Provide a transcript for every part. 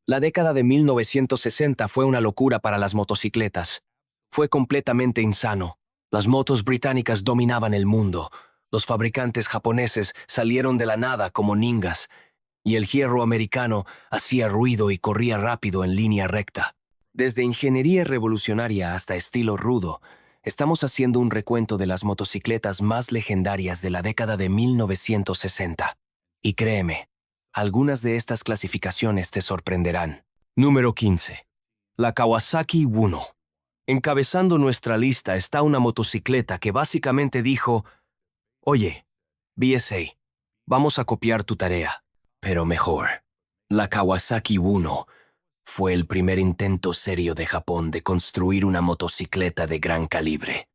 La década de 1960 fue una locura para las motocicletas. Fue completamente insano. Las motos británicas dominaban el mundo. Los fabricantes japoneses salieron de la nada como ninjas, y el hierro americano hacía ruido y corría rápido en línea recta. Desde ingeniería revolucionaria hasta estilo rudo, estamos haciendo un recuento de las motocicletas más legendarias de la década de 1960. Y créeme, algunas de estas clasificaciones te sorprenderán. Número 15. La Kawasaki Wuno. Encabezando nuestra lista está una motocicleta que básicamente dijo: Oye, BSA, vamos a copiar tu tarea, pero mejor. La Kawasaki Wuno fue el primer intento serio de Japón de construir una motocicleta de gran calibre,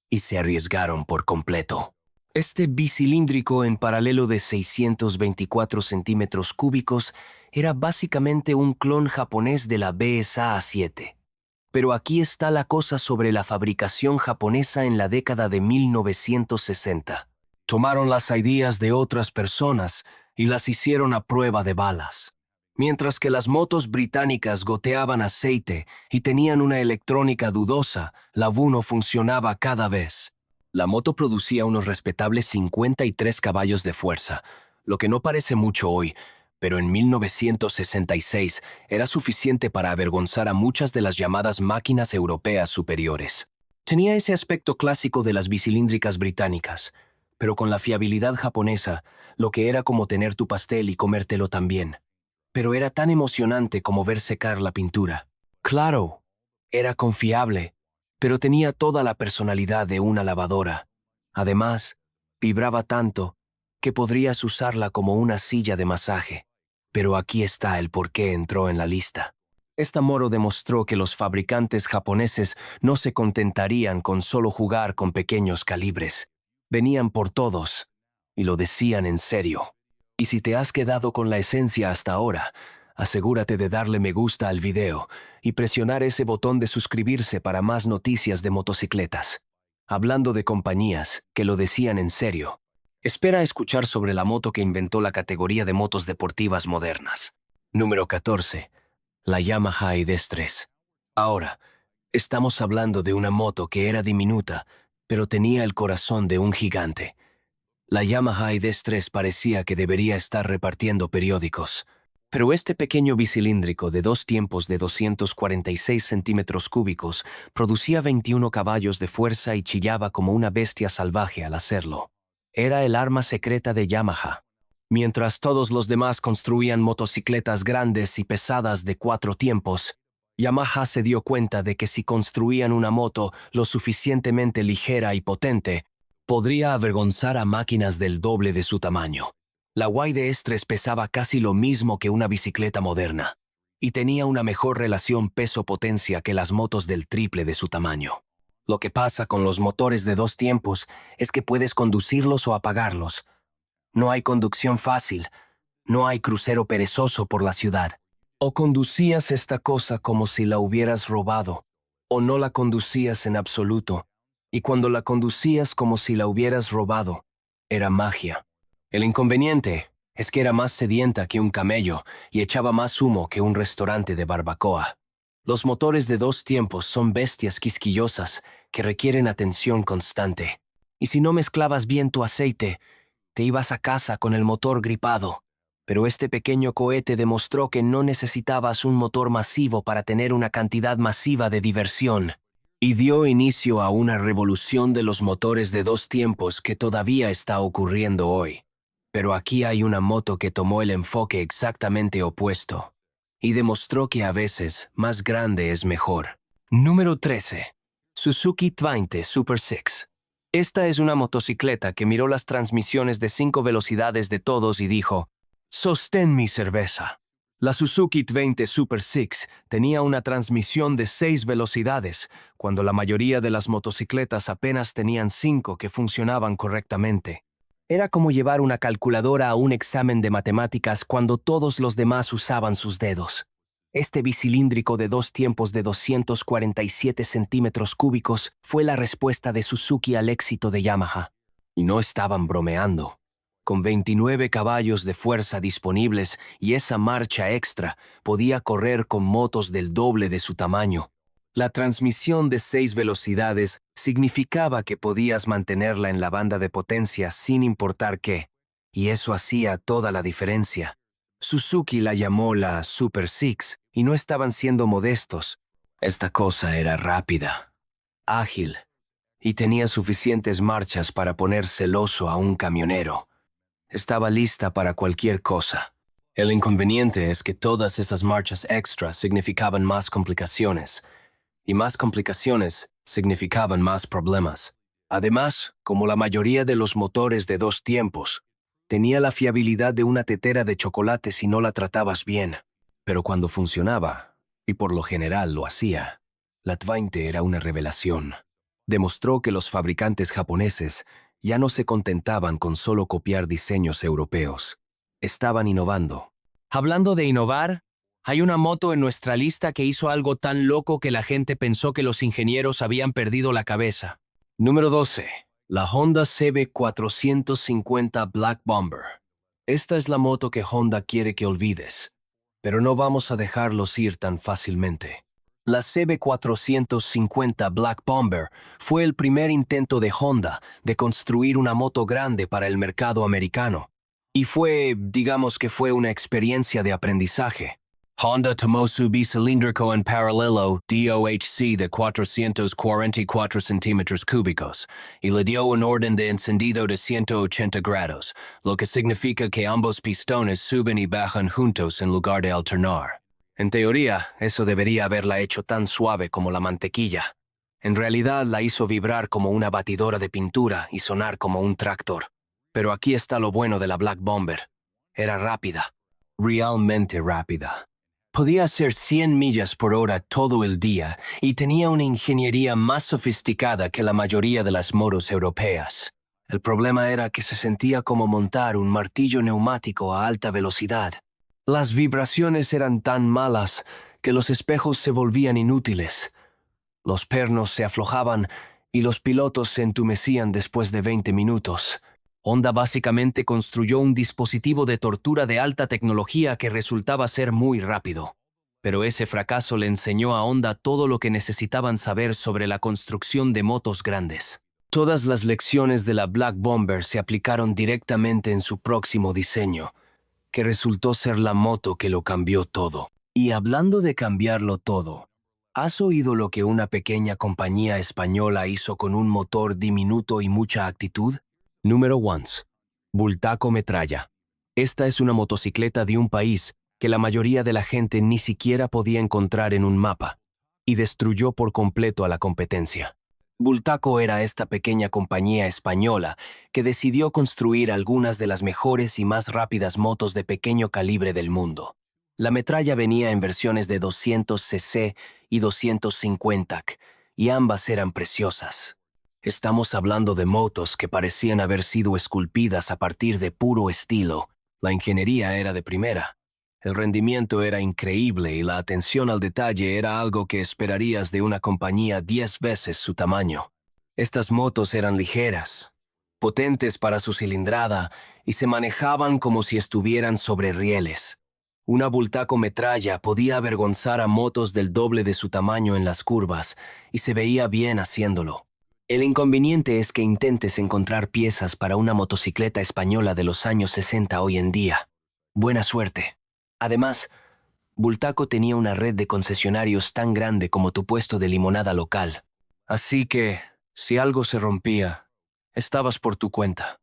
y se arriesgaron por completo. Este bicilíndrico en paralelo de 624 centímetros cúbicos era básicamente un clon japonés de la BSA 7. Pero aquí está la cosa sobre la fabricación japonesa en la década de 1960. Tomaron las ideas de otras personas y las hicieron a prueba de balas. Mientras que las motos británicas goteaban aceite y tenían una electrónica dudosa, la Wuno funcionaba cada vez. La moto producía unos respetables 53 caballos de fuerza, lo que no parece mucho hoy, pero en 1966 era suficiente para avergonzar a muchas de las llamadas máquinas europeas superiores. Tenía ese aspecto clásico de las bicilíndricas británicas, pero con la fiabilidad japonesa, lo que era como tener tu pastel y comértelo también. Pero era tan emocionante como ver secar la pintura. Claro, era confiable, pero tenía toda la personalidad de una lavadora. Además, vibraba tanto que podrías usarla como una silla de masaje. Pero aquí está el por qué entró en la lista. Esta moto demostró que los fabricantes japoneses no se contentarían con solo jugar con pequeños calibres. Venían por todos, y lo decían en serio. Y si te has quedado con la esencia hasta ahora, asegúrate de darle me gusta al video y presionar ese botón de suscribirse para más noticias de motocicletas. Hablando de compañías que lo decían en serio, espera a escuchar sobre la moto que inventó la categoría de motos deportivas modernas. Número 14. La Yamaha ID3. Ahora, estamos hablando de una moto que era diminuta, pero tenía el corazón de un gigante. La Yamaha ID3 parecía que debería estar repartiendo periódicos. Pero este pequeño bicilíndrico de 2 tiempos de 246 centímetros cúbicos producía 21 caballos de fuerza y chillaba como una bestia salvaje al hacerlo. Era el arma secreta de Yamaha. Mientras todos los demás construían motocicletas grandes y pesadas de 4 tiempos, Yamaha se dio cuenta de que si construían una moto lo suficientemente ligera y potente, podría avergonzar a máquinas del doble de su tamaño. La YDS-3 pesaba casi lo mismo que una bicicleta moderna, y tenía una mejor relación peso-potencia que las motos del triple de su tamaño. Lo que pasa con los motores de 2 tiempos es que puedes conducirlos o apagarlos. No hay conducción fácil, no hay crucero perezoso por la ciudad. O conducías esta cosa como si la hubieras robado, o no la conducías en absoluto. Y cuando la conducías como si la hubieras robado, era magia. El inconveniente es que era más sedienta que un camello y echaba más humo que un restaurante de barbacoa. Los motores de 2 tiempos son bestias quisquillosas que requieren atención constante. Y si no mezclabas bien tu aceite, te ibas a casa con el motor gripado. Pero este pequeño cohete demostró que no necesitabas un motor masivo para tener una cantidad masiva de diversión. Y dio inicio a una revolución de los motores de 2 tiempos que todavía está ocurriendo hoy. Pero aquí hay una moto que tomó el enfoque exactamente opuesto y demostró que a veces más grande es mejor. Número 13. Suzuki 20 Super 6. Esta es una motocicleta que miró las transmisiones de 5 velocidades de todos y dijo: «Sostén mi cerveza». La Suzuki 20 Super 6 tenía una transmisión de 6 velocidades, cuando la mayoría de las motocicletas apenas tenían 5 que funcionaban correctamente. Era como llevar una calculadora a un examen de matemáticas cuando todos los demás usaban sus dedos. Este bicilíndrico de 2 tiempos de 247 centímetros cúbicos fue la respuesta de Suzuki al éxito de Yamaha. Y no estaban bromeando. Con 29 caballos de fuerza disponibles y esa marcha extra, podía correr con motos del doble de su tamaño. La transmisión de 6 velocidades significaba que podías mantenerla en la banda de potencia sin importar qué, y eso hacía toda la diferencia. Suzuki la llamó la Super Six, y no estaban siendo modestos. Esta cosa era rápida, ágil, y tenía suficientes marchas para poner celoso a un camionero. Estaba lista para cualquier cosa. El inconveniente es que todas esas marchas extras significaban más complicaciones, y más complicaciones significaban más problemas. Además, como la mayoría de los motores de 2 tiempos, tenía la fiabilidad de una tetera de chocolate si no la tratabas bien. Pero cuando funcionaba, y por lo general lo hacía, la 20 era una revelación. Demostró que los fabricantes japoneses ya no se contentaban con solo copiar diseños europeos. Estaban innovando. Hablando de innovar, hay una moto en nuestra lista que hizo algo tan loco que la gente pensó que los ingenieros habían perdido la cabeza. Número 12. La Honda CB450 Black Bomber. Esta es la moto que Honda quiere que olvides, pero no vamos a dejarlos ir tan fácilmente. La CB450 Black Bomber fue el primer intento de Honda de construir una moto grande para el mercado americano. Y digamos que fue una experiencia de aprendizaje. Honda tomó su bicilíndrico en paralelo DOHC de 444 centímetros cúbicos y le dio un orden de encendido de 180 grados, lo que significa que ambos pistones suben y bajan juntos en lugar de alternar. En teoría, eso debería haberla hecho tan suave como la mantequilla. En realidad la hizo vibrar como una batidora de pintura y sonar como un tractor. Pero aquí está lo bueno de la Black Bomber. Era rápida. Realmente rápida. Podía hacer 100 millas por hora todo el día y tenía una ingeniería más sofisticada que la mayoría de las motos europeas. El problema era que se sentía como montar un martillo neumático a alta velocidad. Las vibraciones eran tan malas que los espejos se volvían inútiles. Los pernos se aflojaban y los pilotos se entumecían después de 20 minutos. Honda básicamente construyó un dispositivo de tortura de alta tecnología que resultaba ser muy rápido. Pero ese fracaso le enseñó a Honda todo lo que necesitaban saber sobre la construcción de motos grandes. Todas las lecciones de la Black Bomber se aplicaron directamente en su próximo diseño, que resultó ser la moto que lo cambió todo. Y hablando de cambiarlo todo, ¿has oído lo que una pequeña compañía española hizo con un motor diminuto y mucha actitud? Número 1. Bultaco Metralla. Esta es una motocicleta de un país que la mayoría de la gente ni siquiera podía encontrar en un mapa, y destruyó por completo a la competencia. Bultaco era esta pequeña compañía española que decidió construir algunas de las mejores y más rápidas motos de pequeño calibre del mundo. La metralla venía en versiones de 200 cc y 250 y ambas eran preciosas. Estamos hablando de motos que parecían haber sido esculpidas a partir de puro estilo. La ingeniería era de primera. El rendimiento era increíble y la atención al detalle era algo que esperarías de una compañía 10 veces su tamaño. Estas motos eran ligeras, potentes para su cilindrada y se manejaban como si estuvieran sobre rieles. Una Bultaco Metralla podía avergonzar a motos del doble de su tamaño en las curvas y se veía bien haciéndolo. El inconveniente es que intentes encontrar piezas para una motocicleta española de los años 60 hoy en día. Buena suerte. Además, Bultaco tenía una red de concesionarios tan grande como tu puesto de limonada local. Así que, si algo se rompía, estabas por tu cuenta.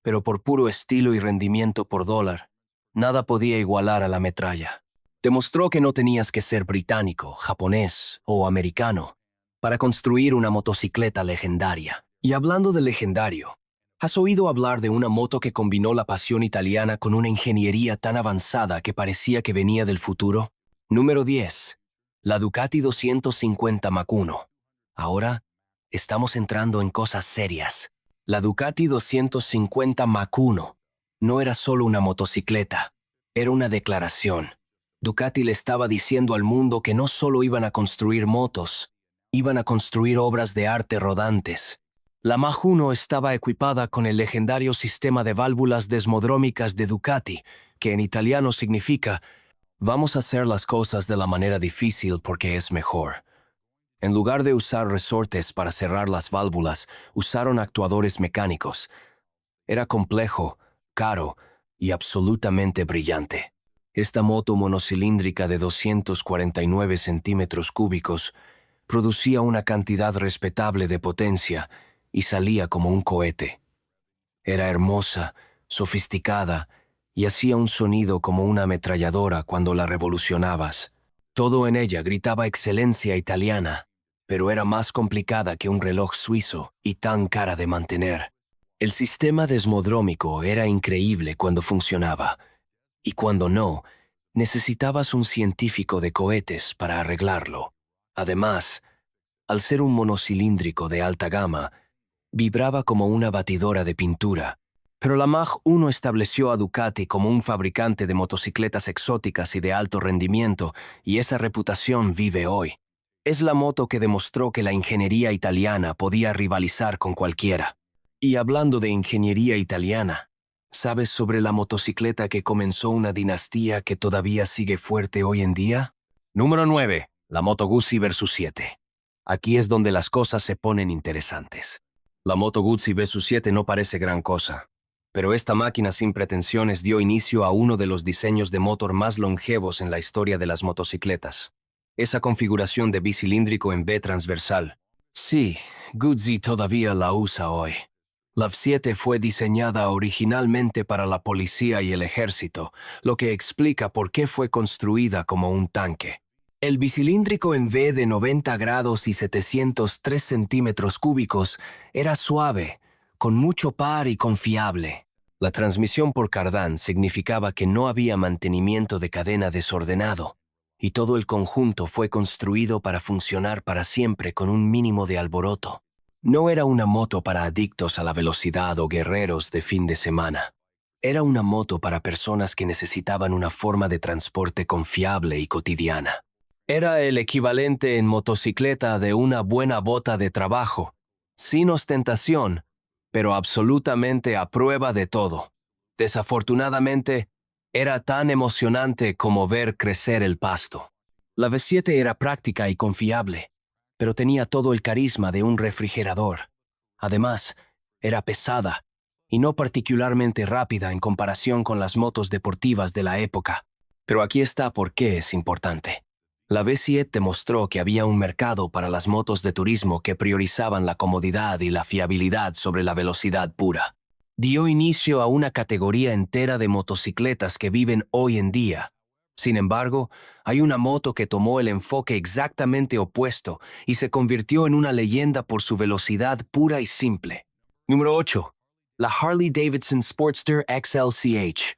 Pero por puro estilo y rendimiento por dólar, nada podía igualar a la metralla. Demostró que no tenías que ser británico, japonés o americano para construir una motocicleta legendaria. Y hablando de legendario, ¿has oído hablar de una moto que combinó la pasión italiana con una ingeniería tan avanzada que parecía que venía del futuro? Número 10. La Ducati 250 Mach 1. Ahora, estamos entrando en cosas serias. La Ducati 250 Mach 1 no era solo una motocicleta, era una declaración. Ducati le estaba diciendo al mundo que no solo iban a construir motos, iban a construir obras de arte rodantes. La Mach 1 estaba equipada con el legendario sistema de válvulas desmodrómicas de Ducati, que en italiano significa «vamos a hacer las cosas de la manera difícil porque es mejor». En lugar de usar resortes para cerrar las válvulas, usaron actuadores mecánicos. Era complejo, caro y absolutamente brillante. Esta moto monocilíndrica de 249 centímetros cúbicos producía una cantidad respetable de potencia y salía como un cohete. Era hermosa, sofisticada y hacía un sonido como una ametralladora cuando la revolucionabas. Todo en ella gritaba excelencia italiana, pero era más complicada que un reloj suizo y tan cara de mantener. El sistema desmodrómico era increíble cuando funcionaba, y cuando no, necesitabas un científico de cohetes para arreglarlo. Además, al ser un monocilíndrico de alta gama, vibraba como una batidora de pintura. Pero la Mach 1 estableció a Ducati como un fabricante de motocicletas exóticas y de alto rendimiento, y esa reputación vive hoy. Es la moto que demostró que la ingeniería italiana podía rivalizar con cualquiera. Y hablando de ingeniería italiana, ¿sabes sobre la motocicleta que comenzó una dinastía que todavía sigue fuerte hoy en día? Número 9. La Moto Guzzi vs. 7. Aquí es donde las cosas se ponen interesantes. La Moto Guzzi vs. 7 no parece gran cosa, pero esta máquina sin pretensiones dio inicio a uno de los diseños de motor más longevos en la historia de las motocicletas. Esa configuración de bicilíndrico en V transversal. Sí, Guzzi todavía la usa hoy. La V7 fue diseñada originalmente para la policía y el ejército, lo que explica por qué fue construida como un tanque. El bicilíndrico en V de 90 grados y 703 centímetros cúbicos era suave, con mucho par y confiable. La transmisión por cardán significaba que no había mantenimiento de cadena desordenado, y todo el conjunto fue construido para funcionar para siempre con un mínimo de alboroto. No era una moto para adictos a la velocidad o guerreros de fin de semana. Era una moto para personas que necesitaban una forma de transporte confiable y cotidiana. Era el equivalente en motocicleta de una buena bota de trabajo, sin ostentación, pero absolutamente a prueba de todo. Desafortunadamente, era tan emocionante como ver crecer el pasto. La V7 era práctica y confiable, pero tenía todo el carisma de un refrigerador. Además, era pesada y no particularmente rápida en comparación con las motos deportivas de la época. Pero aquí está por qué es importante. La V7 mostró que había un mercado para las motos de turismo que priorizaban la comodidad y la fiabilidad sobre la velocidad pura. Dio inicio a una categoría entera de motocicletas que viven hoy en día. Sin embargo, hay una moto que tomó el enfoque exactamente opuesto y se convirtió en una leyenda por su velocidad pura y simple. Número 8. La Harley-Davidson Sportster XLCH.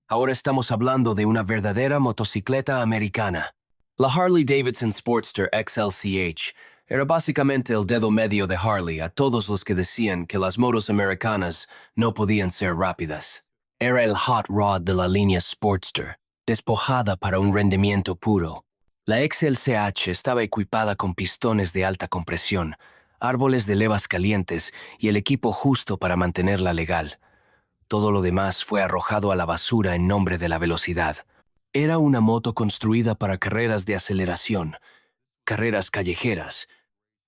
Ahora estamos hablando de una verdadera motocicleta americana. La Harley-Davidson Sportster XLCH era básicamente el dedo medio de Harley a todos los que decían que las motos americanas no podían ser rápidas. Era el hot rod de la línea Sportster, despojada para un rendimiento puro. La XLCH estaba equipada con pistones de alta compresión, árboles de levas calientes y el equipo justo para mantenerla legal. Todo lo demás fue arrojado a la basura en nombre de la velocidad. Era una moto construida para carreras de aceleración, carreras callejeras,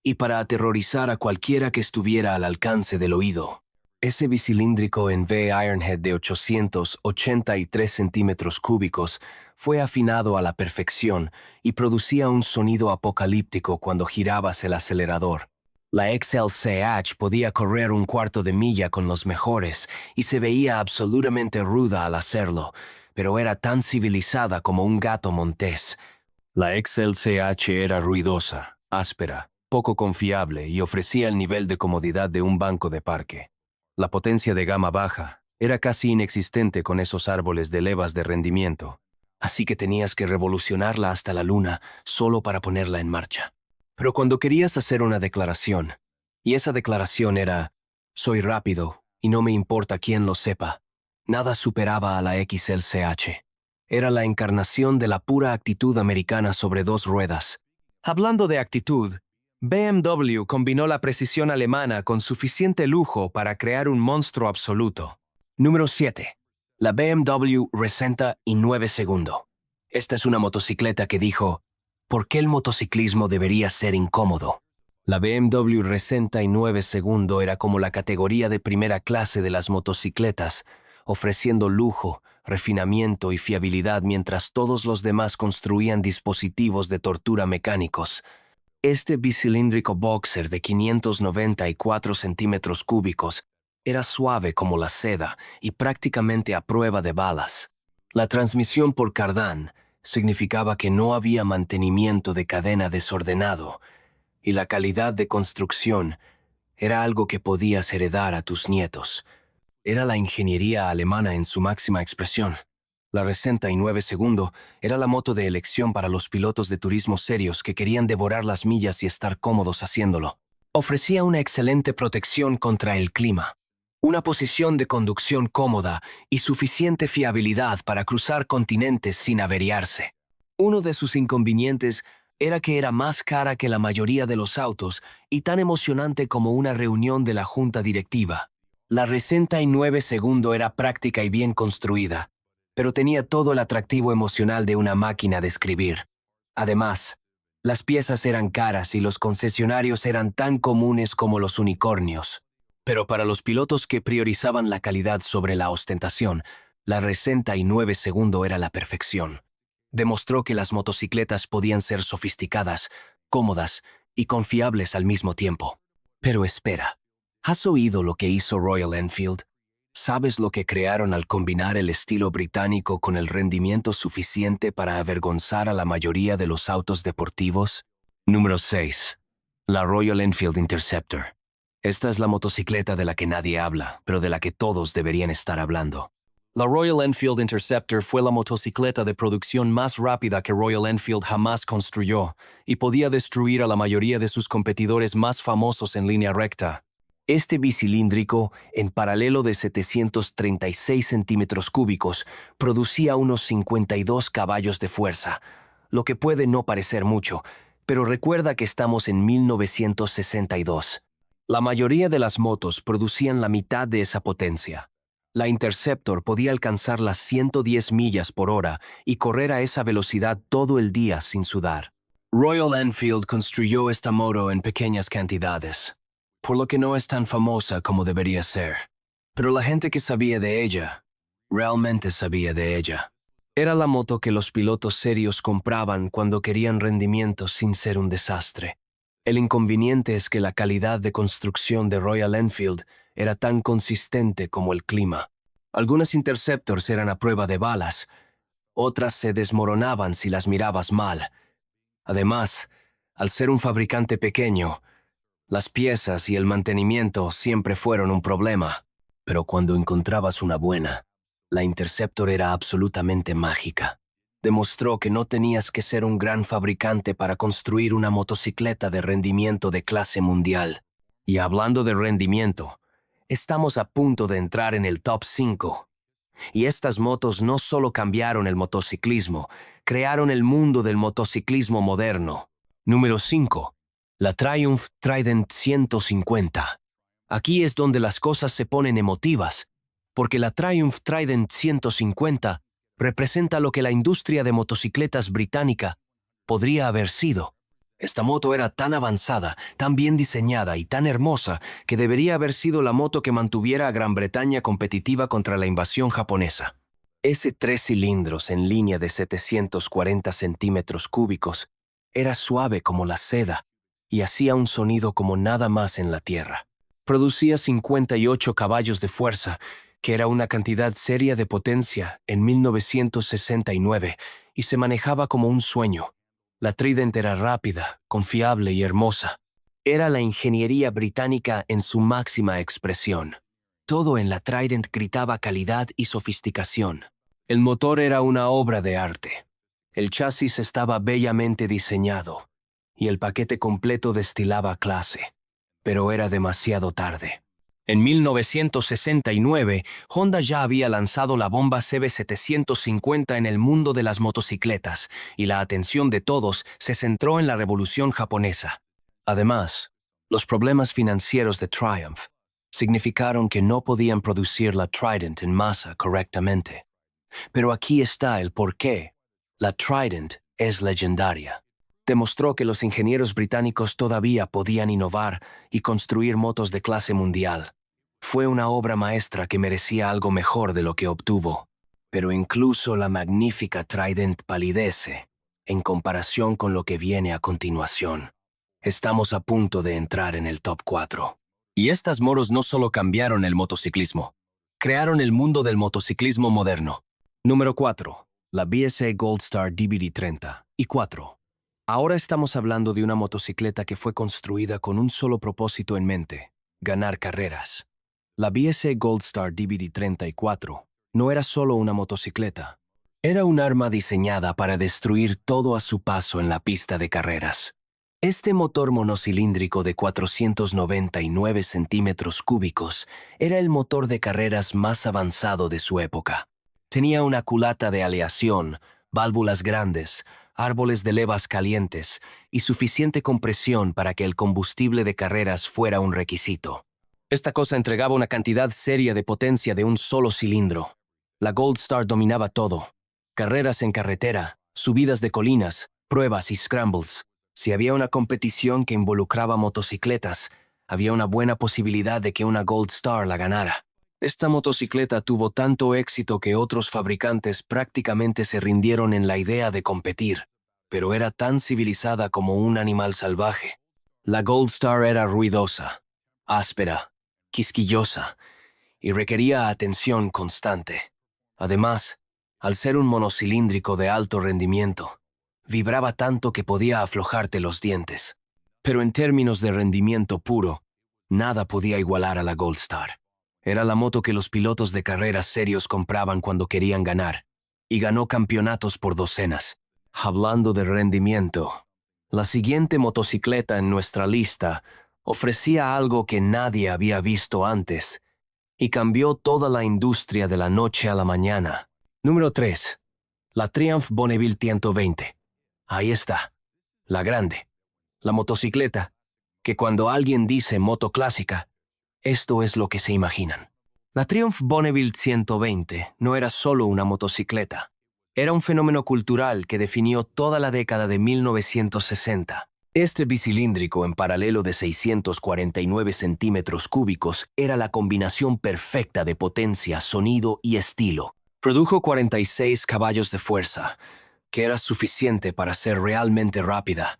y para aterrorizar a cualquiera que estuviera al alcance del oído. Ese bicilíndrico en V Ironhead de 883 centímetros cúbicos fue afinado a la perfección y producía un sonido apocalíptico cuando girabas el acelerador. La XLCH podía correr un cuarto de milla con los mejores y se veía absolutamente ruda al hacerlo, pero era tan civilizada como un gato montés. La XLCH era ruidosa, áspera, poco confiable y ofrecía el nivel de comodidad de un banco de parque. La potencia de gama baja era casi inexistente con esos árboles de levas de rendimiento, así que tenías que revolucionarla hasta la luna solo para ponerla en marcha. Pero cuando querías hacer una declaración, y esa declaración era, soy rápido y no me importa quién lo sepa, nada superaba a la XLCH. Era la encarnación de la pura actitud americana sobre dos ruedas. Hablando de actitud, BMW combinó la precisión alemana con suficiente lujo para crear un monstruo absoluto. Número 7. La BMW Resenta y 9 segundo. Esta es una motocicleta que dijo, ¿por qué el motociclismo debería ser incómodo? La BMW Resenta y 9 segundo era como la categoría de primera clase de las motocicletas, ofreciendo lujo, refinamiento y fiabilidad mientras todos los demás construían dispositivos de tortura mecánicos. Este bicilíndrico boxer de 594 centímetros cúbicos era suave como la seda y prácticamente a prueba de balas. La transmisión por cardán significaba que no había mantenimiento de cadena desordenado, y la calidad de construcción era algo que podías heredar a tus nietos. Era la ingeniería alemana en su máxima expresión. La Resenta y 9 segundo era la moto de elección para los pilotos de turismo serios que querían devorar las millas y estar cómodos haciéndolo. Ofrecía una excelente protección contra el clima, una posición de conducción cómoda y suficiente fiabilidad para cruzar continentes sin averiarse. Uno de sus inconvenientes era que era más cara que la mayoría de los autos y tan emocionante como una reunión de la junta directiva. La Resenta y 9 segundo era práctica y bien construida, pero tenía todo el atractivo emocional de una máquina de escribir. Además, las piezas eran caras y los concesionarios eran tan comunes como los unicornios. Pero para los pilotos que priorizaban la calidad sobre la ostentación, la Resenta y 9 segundo era la perfección. Demostró que las motocicletas podían ser sofisticadas, cómodas y confiables al mismo tiempo. Pero espera, ¿has oído lo que hizo Royal Enfield? ¿Sabes lo que crearon al combinar el estilo británico con el rendimiento suficiente para avergonzar a la mayoría de los autos deportivos? Número 6. La Royal Enfield Interceptor. Esta es la motocicleta de la que nadie habla, pero de la que todos deberían estar hablando. La Royal Enfield Interceptor fue la motocicleta de producción más rápida que Royal Enfield jamás construyó y podía destruir a la mayoría de sus competidores más famosos en línea recta. Este bicilíndrico, en paralelo de 736 centímetros cúbicos, producía unos 52 caballos de fuerza, lo que puede no parecer mucho, pero recuerda que estamos en 1962. La mayoría de las motos producían la mitad de esa potencia. La Interceptor podía alcanzar las 110 millas por hora y correr a esa velocidad todo el día sin sudar. Royal Enfield construyó esta moto en pequeñas cantidades, por lo que no es tan famosa como debería ser. Pero la gente que sabía de ella, realmente sabía de ella. Era la moto que los pilotos serios compraban cuando querían rendimiento sin ser un desastre. El inconveniente es que la calidad de construcción de Royal Enfield era tan consistente como el clima. Algunas Interceptors eran a prueba de balas, otras se desmoronaban si las mirabas mal. Además, al ser un fabricante pequeño, las piezas y el mantenimiento siempre fueron un problema. Pero cuando encontrabas una buena, la Interceptor era absolutamente mágica. Demostró que no tenías que ser un gran fabricante para construir una motocicleta de rendimiento de clase mundial. Y hablando de rendimiento, estamos a punto de entrar en el top 5. Y estas motos no solo cambiaron el motociclismo, crearon el mundo del motociclismo moderno. Número 5. La Triumph Trident 150. Aquí es donde las cosas se ponen emotivas, porque la Triumph Trident 150 representa lo que la industria de motocicletas británica podría haber sido. Esta moto era tan avanzada, tan bien diseñada y tan hermosa que debería haber sido la moto que mantuviera a Gran Bretaña competitiva contra la invasión japonesa. Ese 3 cilindros en línea de 740 centímetros cúbicos era suave como la seda y hacía un sonido como nada más en la tierra. Producía 58 caballos de fuerza, que era una cantidad seria de potencia en 1969, y se manejaba como un sueño. La Trident era rápida, confiable y hermosa. Era la ingeniería británica en su máxima expresión. Todo en la Trident gritaba calidad y sofisticación. El motor era una obra de arte. El chasis estaba bellamente diseñado, y el paquete completo destilaba clase. Pero era demasiado tarde. En 1969, Honda ya había lanzado la bomba CB750 en el mundo de las motocicletas, y la atención de todos se centró en la revolución japonesa. Además, los problemas financieros de Triumph significaron que no podían producir la Trident en masa correctamente. Pero aquí está el porqué. La Trident es legendaria. Demostró que los ingenieros británicos todavía podían innovar y construir motos de clase mundial. Fue una obra maestra que merecía algo mejor de lo que obtuvo. Pero incluso la magnífica Trident palidece en comparación con lo que viene a continuación. Estamos a punto de entrar en el top 4. Y estas motos no solo cambiaron el motociclismo, crearon el mundo del motociclismo moderno. Número 4. La BSA Goldstar DBD30. Y 4. Ahora estamos hablando de una motocicleta que fue construida con un solo propósito en mente: ganar carreras. La BSA Goldstar DBD34 no era solo una motocicleta. Era un arma diseñada para destruir todo a su paso en la pista de carreras. Este motor monocilíndrico de 499 centímetros cúbicos era el motor de carreras más avanzado de su época. Tenía una culata de aleación, válvulas grandes, árboles de levas calientes y suficiente compresión para que el combustible de carreras fuera un requisito. Esta cosa entregaba una cantidad seria de potencia de un solo cilindro. La Goldstar dominaba todo: carreras en carretera, subidas de colinas, pruebas y scrambles. Si había una competición que involucraba motocicletas, había una buena posibilidad de que una Goldstar la ganara. Esta motocicleta tuvo tanto éxito que otros fabricantes prácticamente se rindieron en la idea de competir, pero era tan civilizada como un animal salvaje. La Goldstar era ruidosa, áspera, quisquillosa y requería atención constante. Además, al ser un monocilíndrico de alto rendimiento, vibraba tanto que podía aflojarte los dientes. Pero en términos de rendimiento puro, nada podía igualar a la Goldstar. Era la moto que los pilotos de carreras serios compraban cuando querían ganar, y ganó campeonatos por docenas. Hablando de rendimiento, la siguiente motocicleta en nuestra lista ofrecía algo que nadie había visto antes y cambió toda la industria de la noche a la mañana. Número 3. La Triumph Bonneville 120. Ahí está, la grande, la motocicleta, que cuando alguien dice moto clásica, esto es lo que se imaginan. La Triumph Bonneville 120 no era solo una motocicleta. Era un fenómeno cultural que definió toda la década de 1960. Este bicilíndrico en paralelo de 649 centímetros cúbicos era la combinación perfecta de potencia, sonido y estilo. Produjo 46 caballos de fuerza, que era suficiente para ser realmente rápida,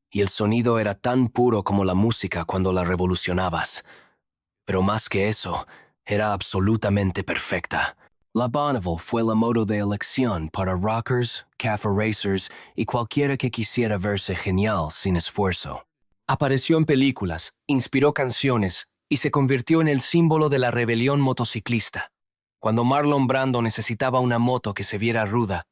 y el sonido era tan puro como la música cuando la revolucionabas. Pero más que eso, era absolutamente perfecta. La Bonneville fue la moto de elección para rockers, cafe racers y cualquiera que quisiera verse genial sin esfuerzo. Apareció en películas, inspiró canciones y se convirtió en el símbolo de la rebelión motociclista. Cuando Marlon Brando necesitaba una moto que se viera ruda,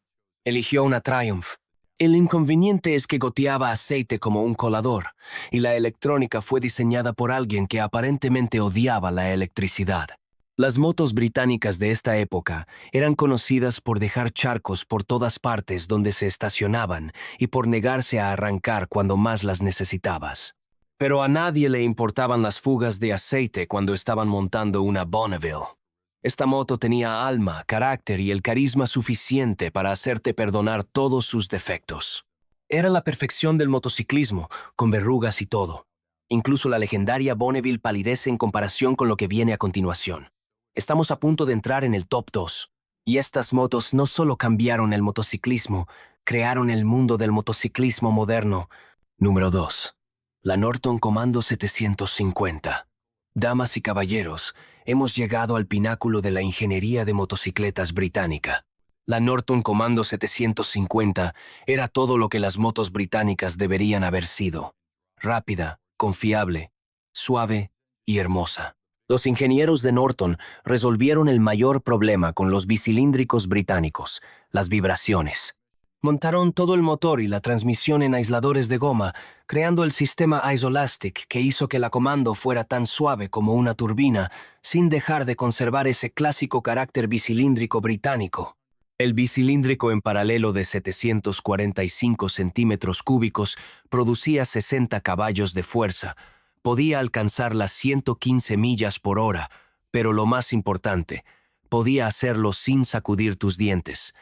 eligió una Triumph. El inconveniente es que goteaba aceite como un colador, y la electrónica fue diseñada por alguien que aparentemente odiaba la electricidad. Las motos británicas de esta época eran conocidas por dejar charcos por todas partes donde se estacionaban y por negarse a arrancar cuando más las necesitabas. Pero a nadie le importaban las fugas de aceite cuando estaban montando una Bonneville. Esta moto tenía alma, carácter y el carisma suficiente para hacerte perdonar todos sus defectos. Era la perfección del motociclismo, con verrugas y todo. Incluso la legendaria Bonneville palidece en comparación con lo que viene a continuación. Estamos a punto de entrar en el top 2. Y estas motos no solo cambiaron el motociclismo, crearon el mundo del motociclismo moderno. Número 2. La Norton Commando 750. Damas y caballeros, hemos llegado al pináculo de la ingeniería de motocicletas británica. La Norton Commando 750 era todo lo que las motos británicas deberían haber sido: rápida, confiable, suave y hermosa. Los ingenieros de Norton resolvieron el mayor problema con los bicilíndricos británicos: las vibraciones. Montaron todo el motor y la transmisión en aisladores de goma, creando el sistema Isolastic que hizo que la Commando fuera tan suave como una turbina, sin dejar de conservar ese clásico carácter bicilíndrico británico. El bicilíndrico en paralelo de 745 centímetros cúbicos producía 60 caballos de fuerza. Podía alcanzar las 115 millas por hora, pero lo más importante, podía hacerlo sin sacudir tus dientes.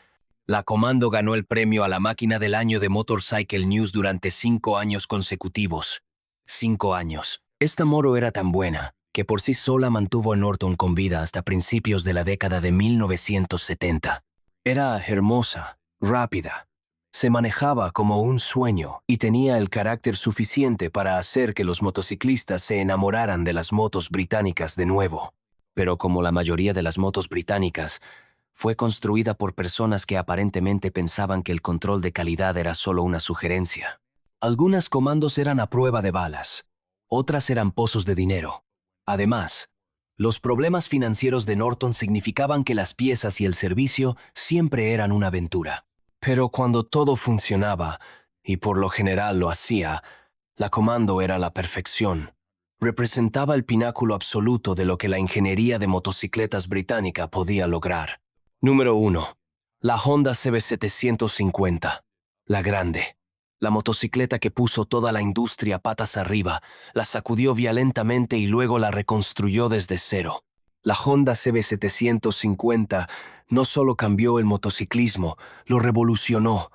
La Comando ganó el premio a la máquina del año de Motorcycle News durante 5 años consecutivos. 5 años. Esta moto era tan buena que por sí sola mantuvo a Norton con vida hasta principios de la década de 1970. Era hermosa, rápida. Se manejaba como un sueño y tenía el carácter suficiente para hacer que los motociclistas se enamoraran de las motos británicas de nuevo. Pero como la mayoría de las motos británicas, fue construida por personas que aparentemente pensaban que el control de calidad era solo una sugerencia. Algunas comandos eran a prueba de balas, otras eran pozos de dinero. Además, los problemas financieros de Norton significaban que las piezas y el servicio siempre eran una aventura. Pero cuando todo funcionaba, y por lo general lo hacía, la Comando era la perfección. Representaba el pináculo absoluto de lo que la ingeniería de motocicletas británica podía lograr. Número 1. La Honda CB750. La grande. La motocicleta que puso toda la industria patas arriba, la sacudió violentamente y luego la reconstruyó desde cero. La Honda CB750 no solo cambió el motociclismo, lo revolucionó.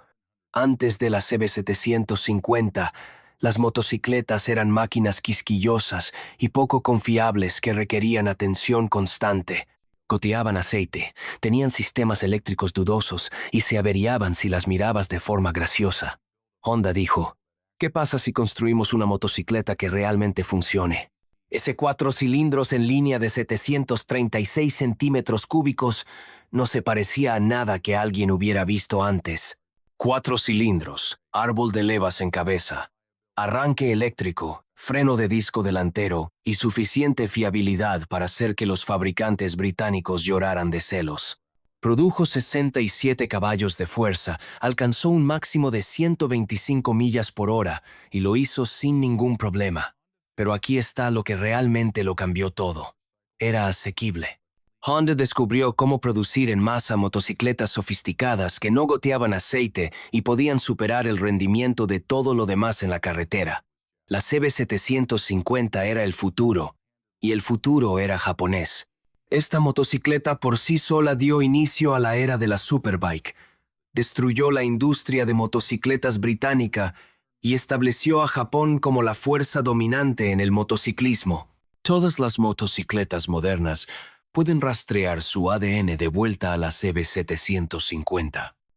Antes de la CB750, las motocicletas eran máquinas quisquillosas y poco confiables que requerían atención constante. Goteaban aceite, tenían sistemas eléctricos dudosos y se averiaban si las mirabas de forma graciosa. Honda dijo, ¿qué pasa si construimos una motocicleta que realmente funcione? Ese 4 cilindros en línea de 736 centímetros cúbicos no se parecía a nada que alguien hubiera visto antes. 4 cilindros, árbol de levas en cabeza, arranque eléctrico, freno de disco delantero y suficiente fiabilidad para hacer que los fabricantes británicos lloraran de celos. Produjo 67 caballos de fuerza, alcanzó un máximo de 125 millas por hora y lo hizo sin ningún problema. Pero aquí está lo que realmente lo cambió todo. Era asequible. Honda descubrió cómo producir en masa motocicletas sofisticadas que no goteaban aceite y podían superar el rendimiento de todo lo demás en la carretera. La CB750 era el futuro, y el futuro era japonés. Esta motocicleta por sí sola dio inicio a la era de la Superbike, destruyó la industria de motocicletas británica y estableció a Japón como la fuerza dominante en el motociclismo. Todas las motocicletas modernas pueden rastrear su ADN de vuelta a la CB750.